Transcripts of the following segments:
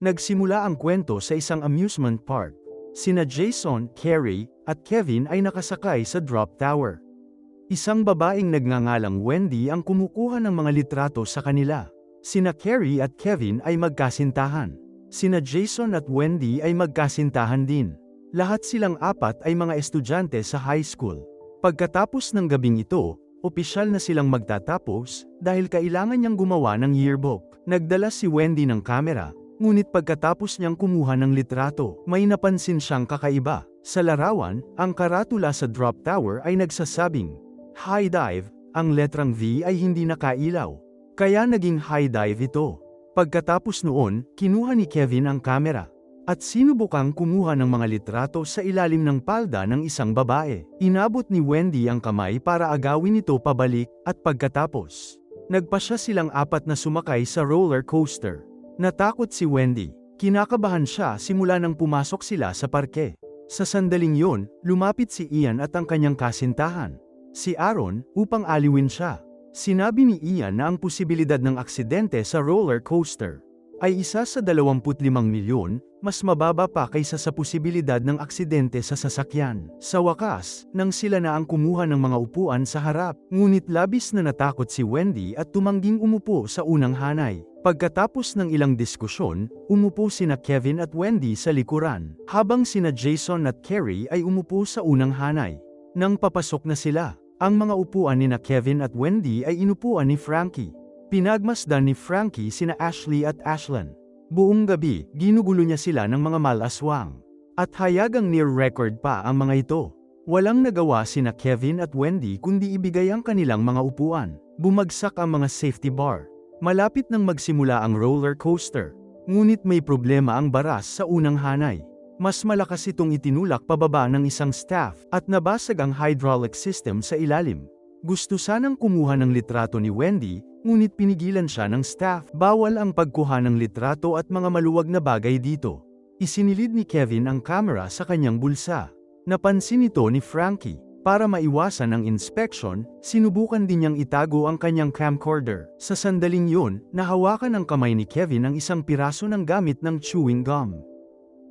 Nagsimula ang kwento sa isang amusement park. Sina Jason, Carrie, at Kevin ay nakasakay sa drop tower. Isang babaeng nagngangalang Wendy ang kumukuha ng mga litrato sa kanila. Sina Carrie at Kevin ay magkasintahan. Sina Jason at Wendy ay magkasintahan din. Lahat silang apat ay mga estudyante sa high school. Pagkatapos ng gabing ito, opisyal na silang magtatapos dahil kailangan niyang gumawa ng yearbook. Nagdala si Wendy ng kamera, ngunit pagkatapos niyang kumuha ng litrato, may napansin siyang kakaiba. Sa larawan, ang karatula sa drop tower ay nagsasabing, "High dive," ang letrang V ay hindi nakailaw. Kaya naging high dive ito. Pagkatapos noon, kinuha ni Kevin ang kamera. At sinubukang kumuha ng mga litrato sa ilalim ng palda ng isang babae. Inabot ni Wendy ang kamay para agawin ito pabalik, at pagkatapos, nagpasya silang apat na sumakay sa roller coaster. Natakot si Wendy. Kinakabahan siya simula nang pumasok sila sa parke. Sa sandaling yon, lumapit si Ian at ang kanyang kasintahan, si Aaron, upang aliwin siya. Sinabi ni Ian na ang posibilidad ng aksidente sa roller coaster ay isa sa 25 milyon, mas mababa pa kaysa sa posibilidad ng aksidente sa sasakyan. Sa wakas, nang sila na ang kumuha ng mga upuan sa harap, ngunit labis na natakot si Wendy at tumangging umupo sa unang hanay. Pagkatapos ng ilang diskusyon, umupo sina Kevin at Wendy sa likuran, habang sina Jason at Carrie ay umupo sa unang hanay. Nang papasok na sila, ang mga upuan ni Kevin at Wendy ay inupuan ni Frankie. Pinagmasdan ni Frankie sina Ashley at Ashlyn. Buong gabi, ginugulo niya sila ng mga malaswang. At hayagang near record pa ang mga ito. Walang nagawa sina Kevin at Wendy kundi ibigay ang kanilang mga upuan. Bumagsak ang mga safety bar. Malapit nang magsimula ang roller coaster. Ngunit may problema ang baras sa unang hanay. Mas malakas itong itinulak pababa ng isang staff at nabasag ang hydraulic system sa ilalim. Gusto sanang kumuha ng litrato ni Wendy, ngunit pinigilan siya ng staff. Bawal ang pagkuha ng litrato at mga maluwag na bagay dito. Isinilid ni Kevin ang camera sa kanyang bulsa. Napansin ito ni Frankie. Para maiwasan ang inspection, sinubukan din niyang itago ang kanyang camcorder. Sa sandaling yun, nahawakan ng kamay ni Kevin ang isang piraso ng gamit ng chewing gum.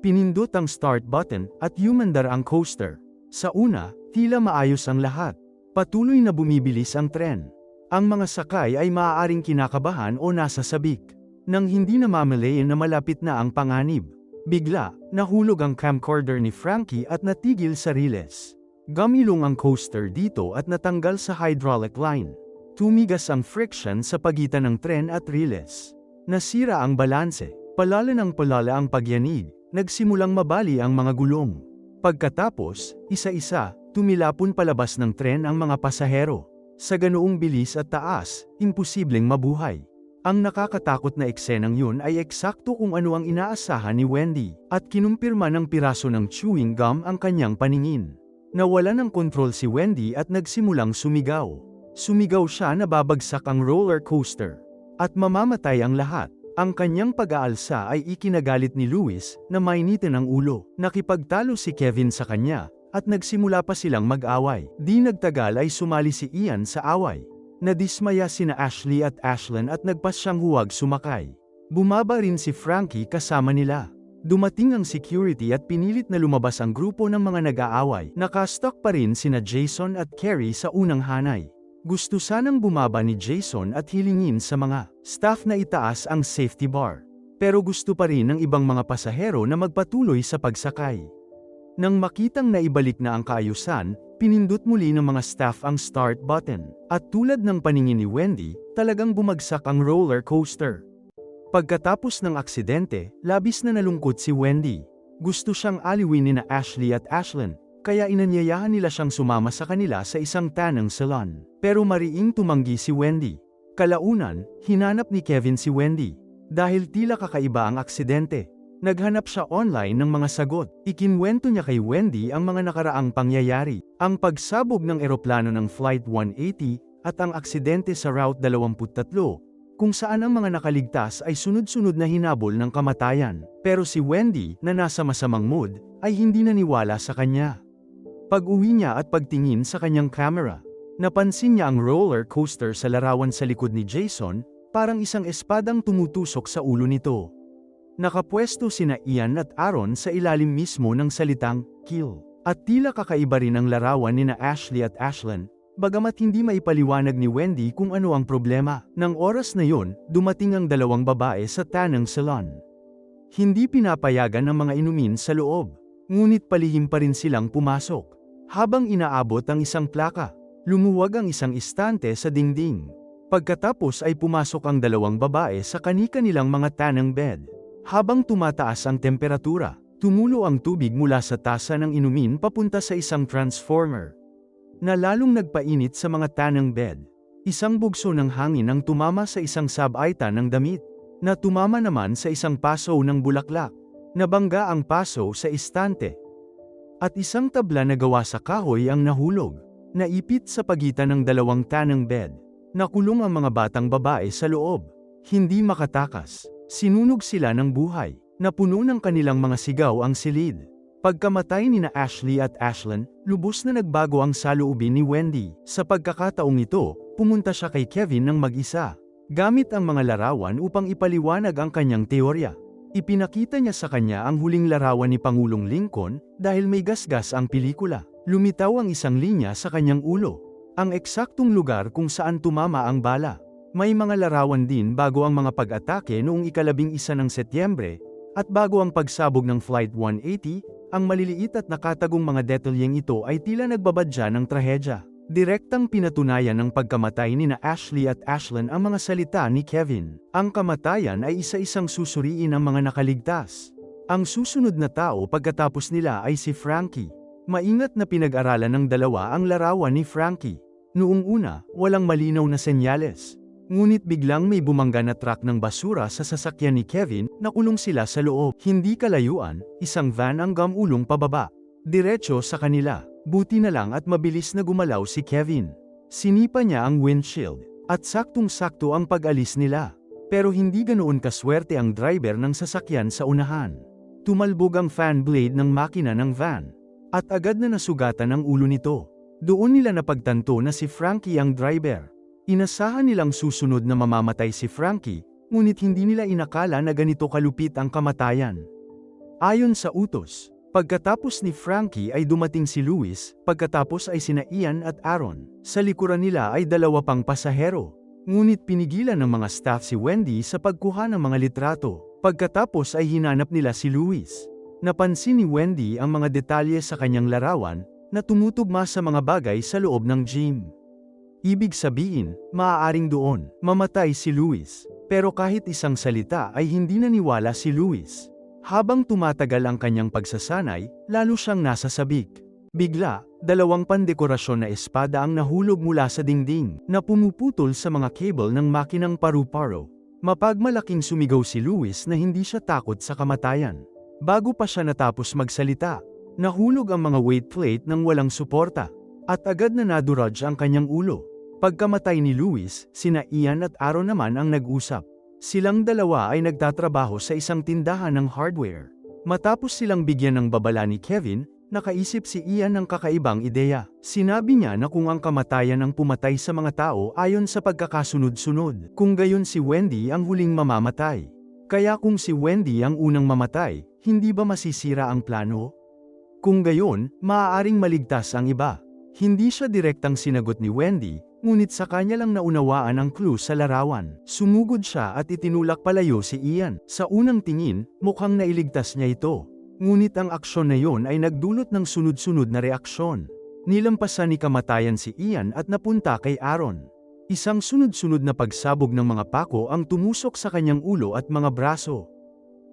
Pinindot ang start button at umandar ang coaster. Sa una, tila maayos ang lahat. Patuloy na bumibilis ang tren. Ang mga sakay ay maaaring kinakabahan o nasa sabik. Nang hindi namamalayan na malapit na ang panganib, bigla, nahulog ang camcorder ni Frankie at natigil sa riles. Gamilong ang coaster dito at natanggal sa hydraulic line. Tumigas ang friction sa pagitan ng tren at riles. Nasira ang balanse. Palala ng palala ang pagyanig. Nagsimulang mabali ang mga gulong. Pagkatapos, isa-isa, tumilapon palabas ng tren ang mga pasahero. Sa ganoong bilis at taas, imposibleng mabuhay. Ang nakakatakot na eksenang yun ay eksakto kung ano ang inaasahan ni Wendy, at kinumpirma ng piraso ng chewing gum ang kanyang paningin. Nawala ng kontrol si Wendy at nagsimulang sumigaw. Sumigaw siya na babagsak ang roller coaster. At mamamatay ang lahat. Ang kanyang pag-aalsa ay ikinagalit ni Louis na mainitin ang ulo. Nakipagtalo si Kevin sa kanya, at nagsimula pa silang mag-away. Di nagtagal ay sumali si Ian sa away. Nadismaya sina Ashley at Ashlyn at nagpasyang huwag sumakay. Bumaba rin si Frankie kasama nila. Dumating ang security at pinilit na lumabas ang grupo ng mga nag-aaway. Nakastock pa rin sina Jason at Carrie sa unang hanay. Gusto sanang bumaba ni Jason at hilingin sa mga staff na itaas ang safety bar. Pero gusto pa rin ng ibang mga pasahero na magpatuloy sa pagsakay. Nang makitang naibalik na ang kaayusan, pinindot muli ng mga staff ang start button. At tulad ng paningin ni Wendy, talagang bumagsak ang roller coaster. Pagkatapos ng aksidente, labis na nalungkot si Wendy. Gusto siyang aliwin ni Ashley at Ashlyn, kaya inanyayahan nila siyang sumama sa kanila sa isang tanning salon. Pero mariing tumanggi si Wendy. Kalaunan, hinanap ni Kevin si Wendy. Dahil tila kakaiba ang aksidente, naghanap siya online ng mga sagot. Ikinwento niya kay Wendy ang mga nakaraang pangyayari. Ang pagsabog ng eroplano ng Flight 180 at ang aksidente sa Route 23, kung saan ang mga nakaligtas ay sunod-sunod na hinabol ng kamatayan. Pero si Wendy, na nasa masamang mood, ay hindi naniwala sa kanya. Pag-uwi niya at pagtingin sa kanyang camera, napansin niya ang roller coaster sa larawan sa likod ni Jason, parang isang espadang tumutusok sa ulo nito. Nakapwesto sina Ian at Aaron sa ilalim mismo ng salitang kill. At tila kakaiba rin ang larawan nina Ashley at Ashlyn, bagamat hindi maipaliwanag ni Wendy kung ano ang problema. Nang oras na yon, dumating ang dalawang babae sa tanang salon. Hindi pinapayagan ang mga inumin sa loob, ngunit palihim pa rin silang pumasok. Habang inaabot ang isang plaka, lumuwag ang isang istante sa dingding. Pagkatapos ay pumasok ang dalawang babae sa kani-kanilang mga tanang bed. Habang tumataas ang temperatura, tumulo ang tubig mula sa tasa ng inumin papunta sa isang transformer na lalong nagpainit sa mga tanang bed. Isang bugso ng hangin ang tumama sa isang sabaita ng damit, na tumama naman sa isang paso ng bulaklak. Nabangga ang paso sa istante. At isang tabla na gawa sa kahoy ang nahulog, naipit sa pagitan ng dalawang tanang bed. Nakulong ang mga batang babae sa loob. Hindi makatakas. Sinunog sila ng buhay. Napuno ng kanilang mga sigaw ang silid. Pagkamatay nina Ashley at Ashlyn, lubos na nagbago ang saloobin ni Wendy. Sa pagkakataong ito, pumunta siya kay Kevin ng mag-isa, gamit ang mga larawan upang ipaliwanag ang kanyang teorya. Ipinakita niya sa kanya ang huling larawan ni Pangulong Lincoln, dahil may gasgas ang pelikula. Lumitaw ang isang linya sa kanyang ulo, ang eksaktong lugar kung saan tumama ang bala. May mga larawan din bago ang mga pag-atake noong 11 ng Setyembre, at bago ang pagsabog ng Flight 180, ang maliliit at nakatagong mga detalyeng ito ay tila nagbabadya ng trahedya. Direktang pinatunayan ng pagkamatay nina Ashley at Ashlyn ang mga salita ni Kevin. Ang kamatayan ay isa-isang susuriin ang mga nakaligtas. Ang susunod na tao pagkatapos nila ay si Frankie. Maingat na pinag-aralan ng dalawa ang larawan ni Frankie. Noong una, walang malinaw na senyales. Ngunit biglang may bumangga na truck ng basura sa sasakyan ni Kevin, nakulong sila sa loob. Hindi kalayuan, isang van ang gamulong pababa. Diretso sa kanila. Buti na lang at mabilis na gumalaw si Kevin. Sinipa niya ang windshield, at saktong-sakto ang pag-alis nila. Pero hindi ganoon kaswerte ang driver ng sasakyan sa unahan. Tumalbog ang fan blade ng makina ng van, at agad na nasugatan ang ulo nito. Doon nila napagtanto na si Frankie ang driver. Inasahan nilang susunod na mamamatay si Frankie, ngunit hindi nila inakala na ganito kalupit ang kamatayan. Ayon sa utos, pagkatapos ni Frankie ay dumating si Louis, pagkatapos ay sina Ian at Aaron. Sa likuran nila ay dalawa pang pasahero. Ngunit pinigilan ng mga staff si Wendy sa pagkuha ng mga litrato. Pagkatapos ay hinanap nila si Louis. Napansin ni Wendy ang mga detalye sa kanyang larawan, na tumutugma sa mga bagay sa loob ng gym. Ibig sabihin, maaaring doon mamatay si Louis. Pero kahit isang salita ay hindi naniwala si Louis. Habang tumatagal ang kanyang pagsasanay, lalo siyang nasasabik. Bigla, dalawang pandekorasyon na espada ang nahulog mula sa dingding, na pumuputol sa mga cable ng makinang paru-paro. Mapagmalaking sumigaw si Louis na hindi siya takot sa kamatayan. Bago pa siya natapos magsalita, nahulog ang mga weight plate ng walang suporta, at agad na naduraj ang kanyang ulo. Pagkamatay ni Louis, sina Ian at Aaron naman ang nag-usap. Silang dalawa ay nagtatrabaho sa isang tindahan ng hardware. Matapos silang bigyan ng babala ni Kevin, nakaisip si Ian ng kakaibang ideya. Sinabi niya na kung ang kamatayan ang pumatay sa mga tao ayon sa pagkakasunod-sunod, kung gayon si Wendy ang huling mamamatay. Kaya kung si Wendy ang unang mamatay, hindi ba masisira ang plano? Kung gayon, maaaring maligtas ang iba. Hindi siya direktang sinagot ni Wendy, ngunit sa kanya lang naunawaan ang clue sa larawan. Sumugod siya at itinulak palayo si Ian. Sa unang tingin, mukhang nailigtas niya ito. Ngunit ang aksyon na yon ay nagdulot ng sunod-sunod na reaksyon. Nilampasan ni kamatayan si Ian at napunta kay Aaron. Isang sunod-sunod na pagsabog ng mga pako ang tumusok sa kanyang ulo at mga braso.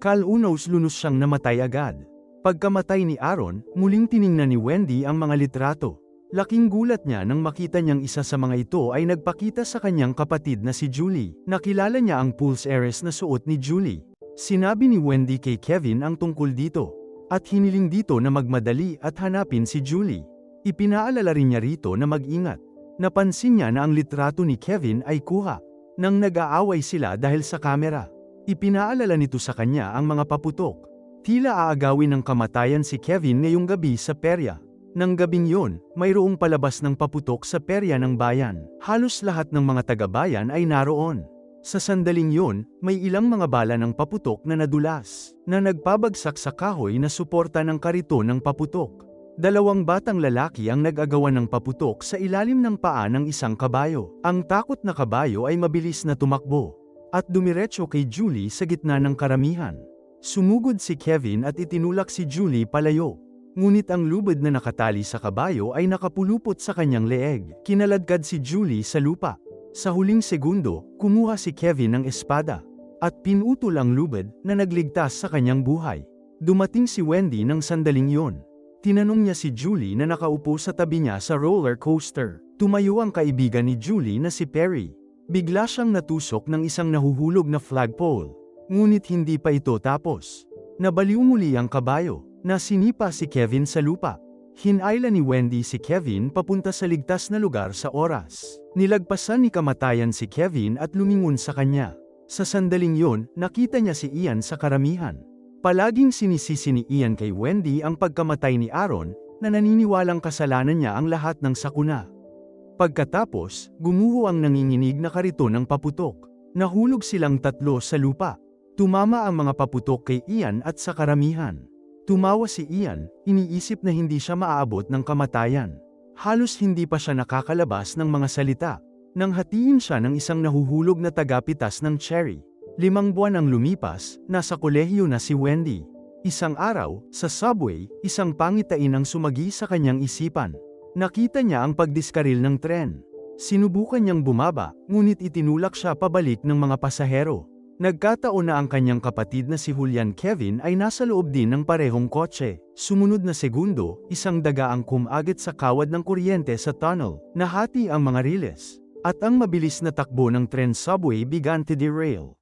Kalunos-lunos siyang namatay agad. Pagkamatay ni Aaron, muling tiningnan ni Wendy ang mga litrato. Laking gulat niya nang makita niyang isa sa mga ito ay nagpakita sa kanyang kapatid na si Julie. Nakilala niya ang pulse heiress na suot ni Julie. Sinabi ni Wendy kay Kevin ang tungkol dito, at hiniling dito na magmadali at hanapin si Julie. Ipinaalala rin niya rito na mag-ingat. Napansin niya na ang litrato ni Kevin ay kuha nang nag-aaway sila dahil sa kamera. Ipinaalala nito sa kanya ang mga paputok. Tila aagawin ng kamatayan si Kevin ngayong gabi sa perya. Nang gabing yon, mayroong palabas ng paputok sa perya ng bayan. Halos lahat ng mga taga-bayan ay naroon. Sa sandaling yun, may ilang mga bala ng paputok na nadulas, na nagpabagsak sa kahoy na suporta ng kariton ng paputok. Dalawang batang lalaki ang nag-agawan ng paputok sa ilalim ng paa ng isang kabayo. Ang takot na kabayo ay mabilis na tumakbo, at dumiretso kay Julie sa gitna ng karamihan. Sumugod si Kevin at itinulak si Julie palayo. Ngunit ang lubid na nakatali sa kabayo ay nakapulupot sa kanyang leeg. Kinaladkad si Julie sa lupa. Sa huling segundo, kumuha si Kevin ng espada, at pinutol ang lubid na nagligtas sa kanyang buhay. Dumating si Wendy ng sandaling yon. Tinanong niya si Julie na nakaupo sa tabi niya sa roller coaster. Tumayo ang kaibigan ni Julie na si Perry. Bigla siyang natusok ng isang nahuhulog na flagpole. Ngunit hindi pa ito tapos. Nabaliw muli ang kabayo, na sinipa si Kevin sa lupa. Hinayla ni Wendy si Kevin papunta sa ligtas na lugar sa oras. Nilagpasan ni kamatayan si Kevin at lumingon sa kanya. Sa sandaling yon, nakita niya si Ian sa karamihan. Palaging sinisisi ni Ian kay Wendy ang pagkamatay ni Aaron, na naniniwalang kasalanan niya ang lahat ng sakuna. Pagkatapos, gumuho ang nanginginig na kariton ng paputok. Nahulog silang tatlo sa lupa. Tumama ang mga paputok kay Ian at sa karamihan. Tumawa si Ian, iniisip na hindi siya maaabot ng kamatayan. Halos hindi pa siya nakakalabas ng mga salita, nang hatiin siya ng isang nahuhulog na tagapitas ng cherry. 5 buwan ang lumipas, nasa kolehiyo na si Wendy. Isang araw, sa subway, isang pangitain ang sumagi sa kanyang isipan. Nakita niya ang pagdiskaril ng tren. Sinubukan niyang bumaba, ngunit itinulak siya pabalik ng mga pasahero. Nagkataon na ang kanyang kapatid na si Julian Kevin ay nasa loob din ng parehong kotse. Sumunod na segundo, isang daga ang kumagit sa kawad ng kuryente sa tunnel. Nahati ang mga riles, at ang mabilis na takbo ng tren subway began to derail.